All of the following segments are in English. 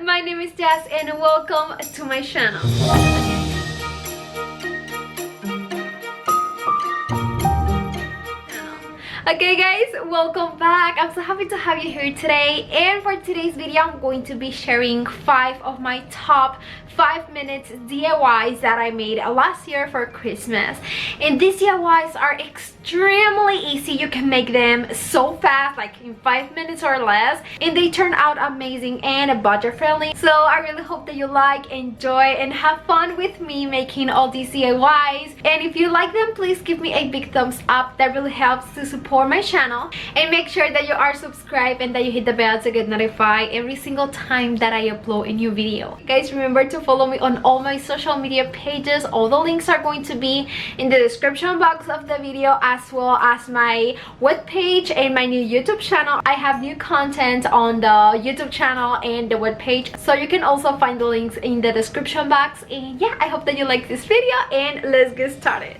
my name is Jazz and welcome to my channel. Okay guys, welcome back. I'm so happy to have you here today, and for today's video I'm going to be sharing 5 of my top 5 minutes DIYs that I made last year for Christmas. And these DIYs are extremely easy. You can make them so fast, like in 5 minutes or less, and they turn out amazing and budget friendly. So I really hope that you like, enjoy, and have fun with me making all these DIYs. And if you like them, please give me a big thumbs up. That really helps to support my channel. And make sure that you are subscribed and that you hit the bell to get notified every single time that I upload a new video. Guys, remember to follow me on all my social media pages. All the links are going to be in the description box of the video, as well as my webpage and my new YouTube channel. I have new content on the YouTube channel and the webpage, so you can also find the links in the description box. And yeah, I hope that you like this video, and let's get started.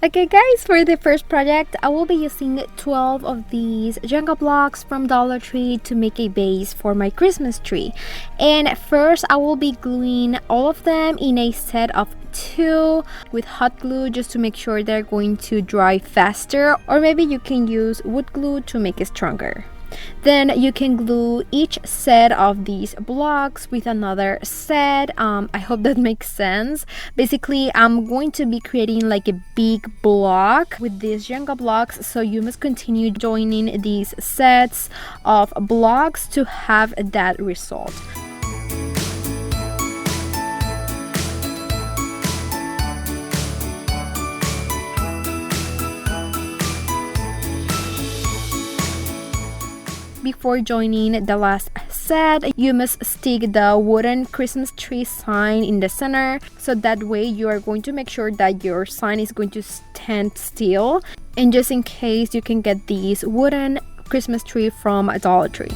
Okay guys, for the first project, I will be using 12 of these Jenga blocks from Dollar Tree to make a base for my Christmas tree. And first, I will be gluing all of them in a set of 2 with hot glue, just to make sure they're going to dry faster, or maybe you can use wood glue to make it stronger. Then you can glue each set of these blocks with another set. I hope that makes sense. Basically, I'm going to be creating like a big block with these Jenga blocks, so you must continue joining these sets of blocks to have that result. Before joining the last set, you must stick the wooden Christmas tree sign in the center, so that way you are going to make sure that your sign is going to stand still. And just in case, you can get these wooden Christmas tree from a Dollar Tree.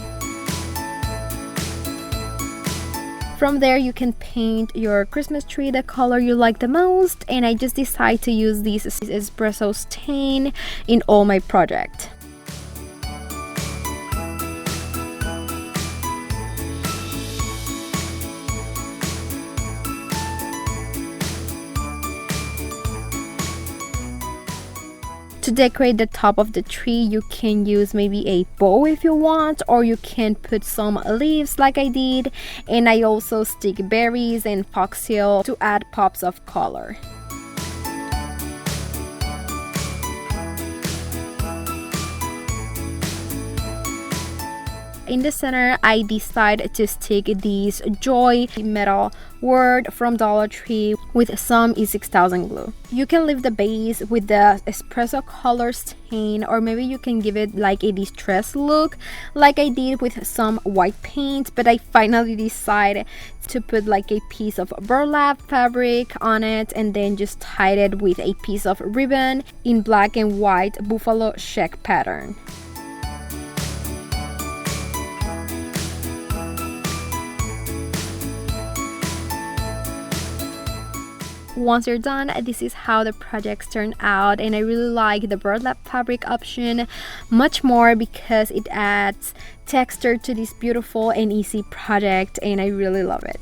From there, you can paint your Christmas tree the color you like the most, and I just decided to use this espresso stain in all my projects. To decorate the top of the tree, you can use maybe a bow if you want, or you can put some leaves like I did. And I also stick berries and foxtail to add pops of color. In the center, I decided to stick these Joy metal word from Dollar Tree with some E6000 glue. You can leave the base with the espresso color stain, or maybe you can give it like a distressed look like I did with some white paint, but I finally decided to put like a piece of burlap fabric on it and then just tied it with a piece of ribbon in black and white buffalo check pattern. Once you're done, this is how the projects turn out, and I really like the burlap fabric option much more because it adds texture to this beautiful and easy project, and I really love it.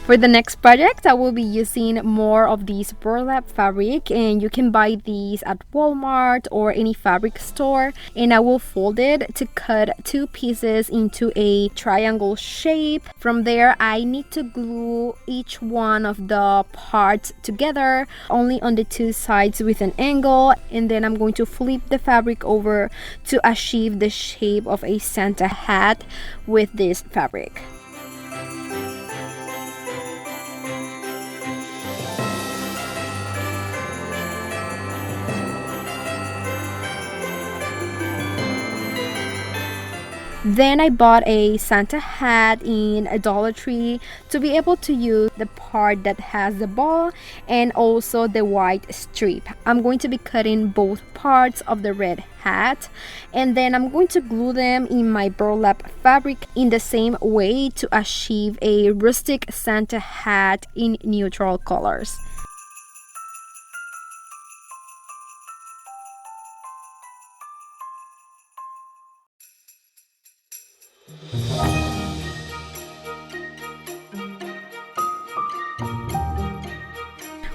For the next project, I will be using more of these burlap fabric, and you can buy these at Walmart or any fabric store. And I will fold it to cut 2 pieces into a triangle shape. From there, I need to glue each one of the parts together, only on the 2 sides with an angle. And then I'm going to flip the fabric over to achieve the shape of a Santa hat with this fabric. Then I bought a Santa hat in a Dollar Tree to be able to use the part that has the ball and also the white strip. I'm going to be cutting both parts of the red hat, and then I'm going to glue them in my burlap fabric in the same way to achieve a rustic Santa hat in neutral colors.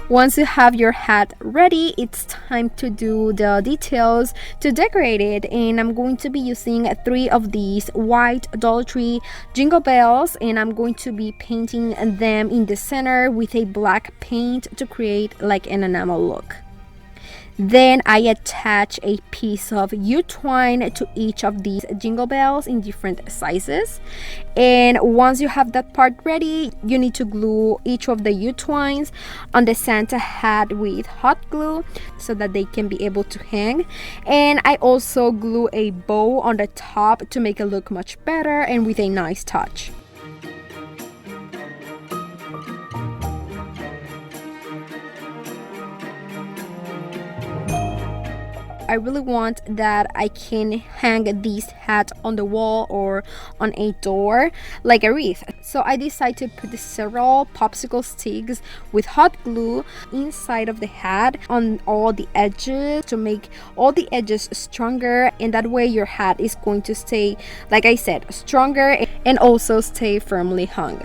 Once you have your hat ready, it's time to do the details to decorate it, and I'm going to be using 3 of these white Dollar Tree jingle bells, and I'm going to be painting them in the center with a black paint to create like an enamel look. Then I attach a piece of U-twine to each of these jingle bells in different sizes. And once you have that part ready, you need to glue each of the U-twines on the Santa hat with hot glue so that they can be able to hang. And I also glue a bow on the top to make it look much better and with a nice touch. I really want that I can hang this hat on the wall or on a door like a wreath. So I decided to put several popsicle sticks with hot glue inside of the hat on all the edges to make all the edges stronger, and that way your hat is going to stay, like I said, stronger and also stay firmly hung.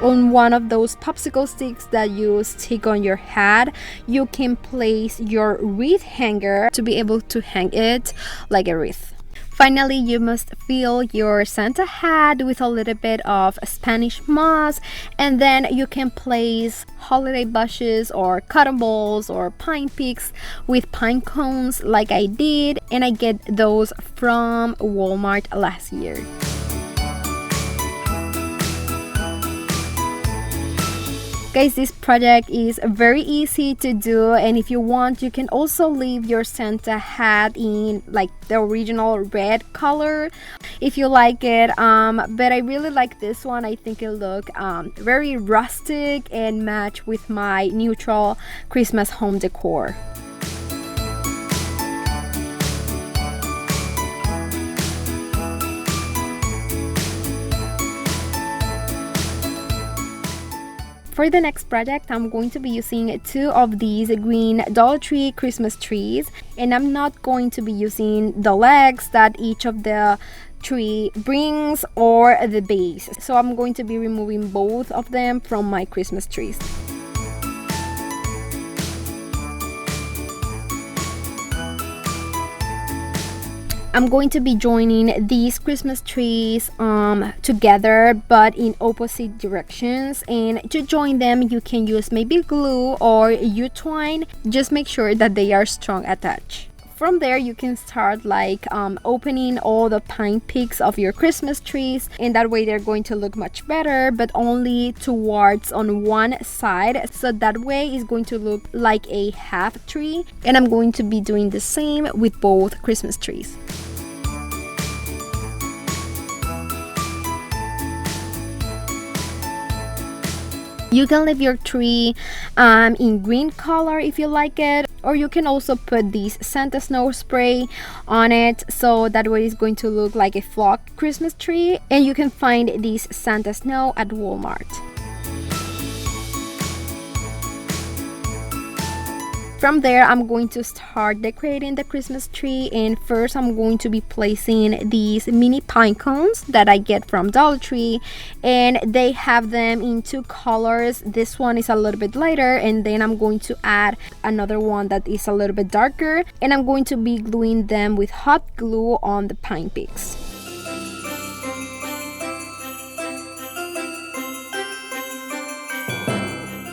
On one of those popsicle sticks that you stick on your hat, you can place your wreath hanger to be able to hang it like a wreath. Finally, you must fill your Santa hat with a little bit of Spanish moss, and then you can place holiday bushes or cotton balls or pine picks with pine cones like I did, and I get those from Walmart last year. Guys, this project is very easy to do, and if you want, you can also leave your Santa hat in like the original red color if you like it, but I really like this one. I think it look very rustic and match with my neutral Christmas home decor. For the next project, I'm going to be using 2 of these green Dollar Tree Christmas trees, and I'm not going to be using the legs that each of the tree brings or the base. So I'm going to be removing both of them from my Christmas trees. I'm going to be joining these Christmas trees together but in opposite directions, and to join them you can use maybe glue or U-twine. Just make sure that they are strong attached. From there you can start like opening all the pine picks of your Christmas trees, and that way they're going to look much better, but only towards on one side, so that way it's going to look like a half tree. And I'm going to be doing the same with both Christmas trees. You can leave your tree in green color if you like it, or you can also put this Santa snow spray on it, so that way it's going to look like a flock Christmas tree, and you can find this Santa snow at Walmart. From there, I'm going to start decorating the Christmas tree, and first I'm going to be placing these mini pine cones that I get from Dollar Tree, and they have them in 2 colors. This one is a little bit lighter, and then I'm going to add another one that is a little bit darker, and I'm going to be gluing them with hot glue on the pine picks.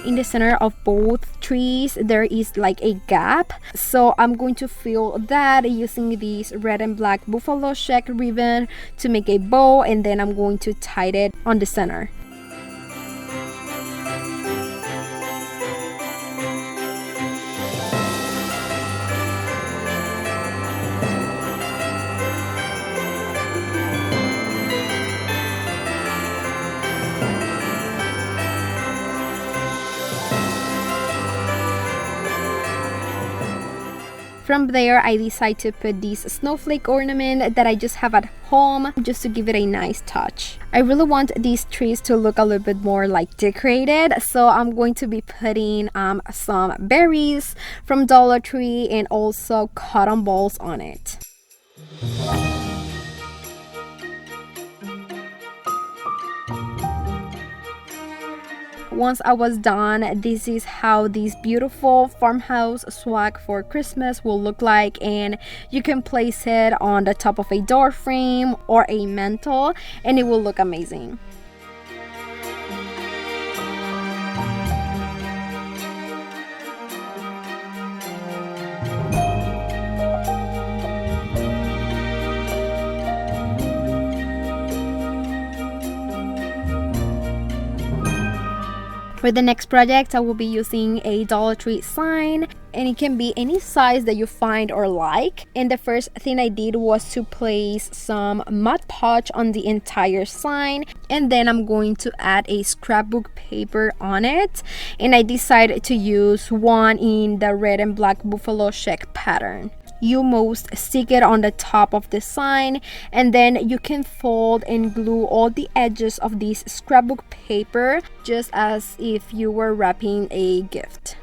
In the center of both trees there is like a gap, so I'm going to fill that using this red and black buffalo check ribbon to make a bow, and then I'm going to tie it on the center. From there, I decided to put this snowflake ornament that I just have at home just to give it a nice touch. I really want these trees to look a little bit more like decorated, so I'm going to be putting some berries from Dollar Tree and also cotton balls on it. Once I was done, this is how this beautiful farmhouse swag for Christmas will look like, and you can place it on the top of a door frame or a mantle and it will look amazing. For the next project, I will be using a Dollar Tree sign, and it can be any size that you find or like. And the first thing I did was to place some Mod Podge on the entire sign, and then I'm going to add a scrapbook paper on it, and I decided to use one in the red and black buffalo check pattern. You must stick it on the top of the sign, and then you can fold and glue all the edges of this scrapbook paper just as if you were wrapping a gift.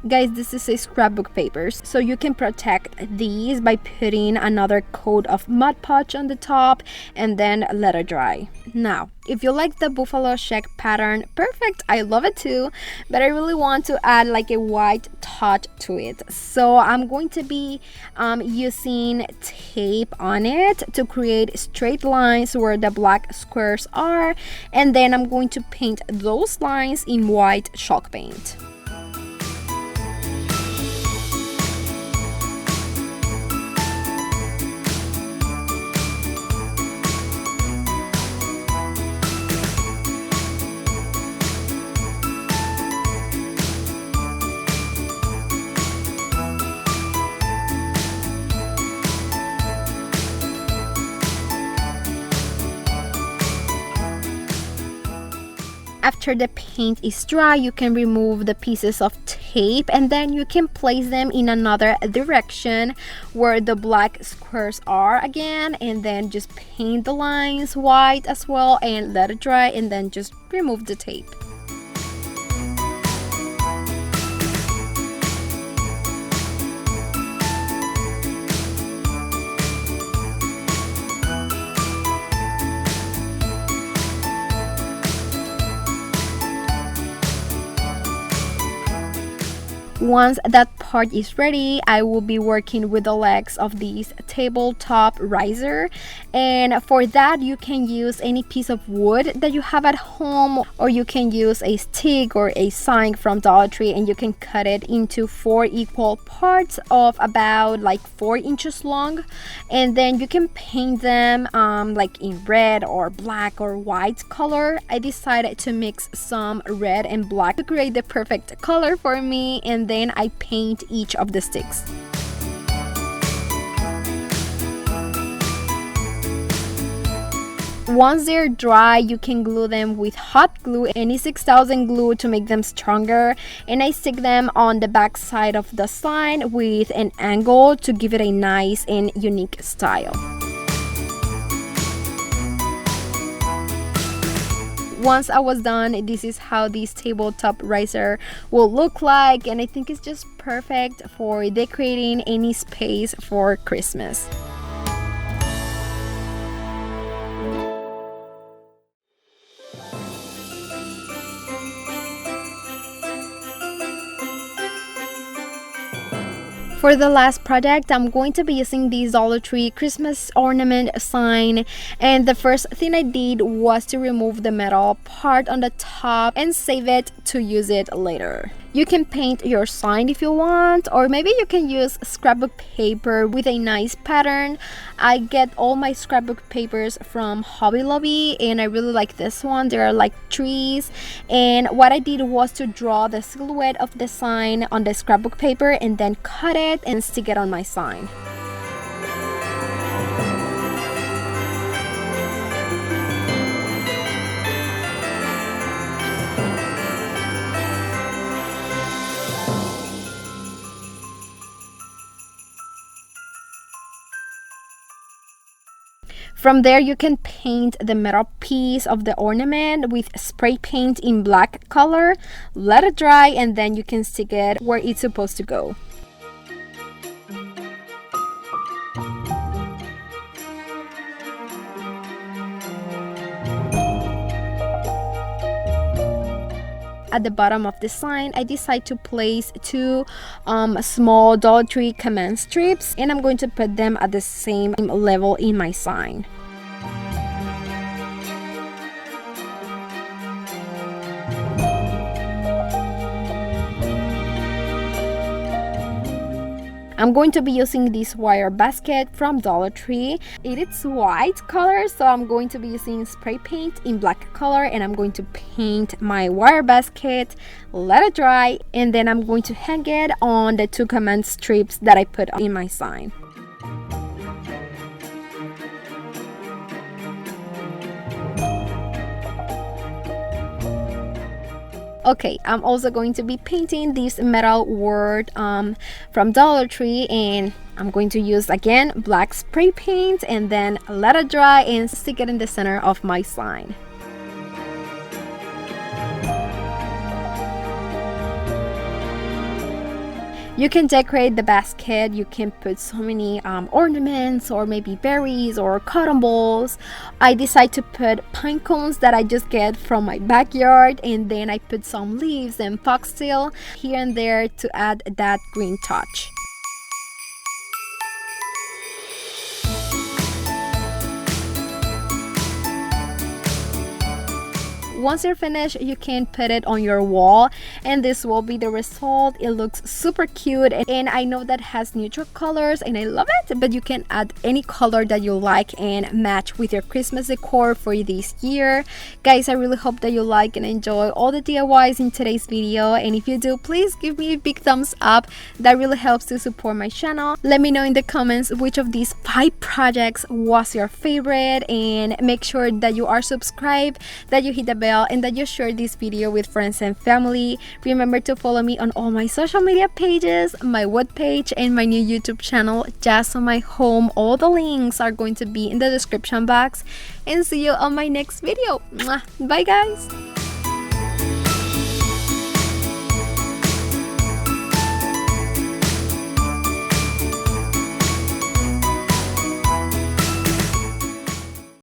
Guys, this is a scrapbook papers, so you can protect these by putting another coat of Mod Podge on the top and then let it dry. Now, if you like the buffalo check pattern, perfect, I love it too, but I really want to add like a white touch to it, so I'm going to be using tape on it to create straight lines where the black squares are, and then I'm going to paint those lines in white chalk paint. After the paint is dry, you can remove the pieces of tape, and then you can place them in another direction where the black squares are again, and then just paint the lines white as well and let it dry, and then just remove the tape. Once that part is ready, I will be working with the legs of this tabletop riser, and for that you can use any piece of wood that you have at home, or you can use a stick or a sign from Dollar Tree, and you can cut it into 4 equal parts of about like 4 inches long, and then you can paint them like in red or black or white color. I decided to mix some red and black to create the perfect color for me, and then I paint each of the sticks. Once they're dry, you can glue them with hot glue, any 6000 glue to make them stronger, and I stick them on the back side of the sign with an angle to give it a nice and unique style. Once I was done, this is how this tabletop riser will look like, and I think it's just perfect for decorating any space for Christmas. For the last project, I'm going to be using this Dollar Tree Christmas ornament sign, and the first thing I did was to remove the metal part on the top and save it to use it later. You can paint your sign if you want, or maybe you can use scrapbook paper with a nice pattern. I get all my scrapbook papers from Hobby Lobby, and I really like this one. They are like trees, and what I did was to draw the silhouette of the sign on the scrapbook paper and then cut it and stick it on my sign. From there, you can paint the metal piece of the ornament with spray paint in black color, let it dry, and then you can stick it where it's supposed to go. At the bottom of the sign, I decide to place two small Dollar Tree command strips, and I'm going to put them at the same level in my sign. I'm going to be using this wire basket from Dollar Tree. It is white color, so I'm going to be using spray paint in black color, and I'm going to paint my wire basket, let it dry, and then I'm going to hang it on the two command strips that I put in my sign. Okay, I'm also going to be painting this metal word from Dollar Tree, and I'm going to use again black spray paint and then let it dry and stick it in the center of my sign. You can decorate the basket. You can put so many ornaments, or maybe berries or cotton balls. I decide to put pine cones that I just get from my backyard, and then I put some leaves and foxtail here and there to add that green touch. Once you're finished, you can put it on your wall, and this will be the result. It looks super cute, and I know that has neutral colors and I love it, but you can add any color that you like and match with your Christmas decor for this year. Guys, I really hope that you like and enjoy all the DIYs in today's video, and if you do, please give me a big thumbs up. That really helps to support my channel. Let me know in the comments which of these 5 projects was your favorite, and make sure that you are subscribed, that you hit the bell, and that you share this video with friends and family. Remember to follow me on all my social media pages, my webpage, and my new YouTube channel, Jazomy Home. All the links are going to be in the description box, and see you on my next video. Bye guys.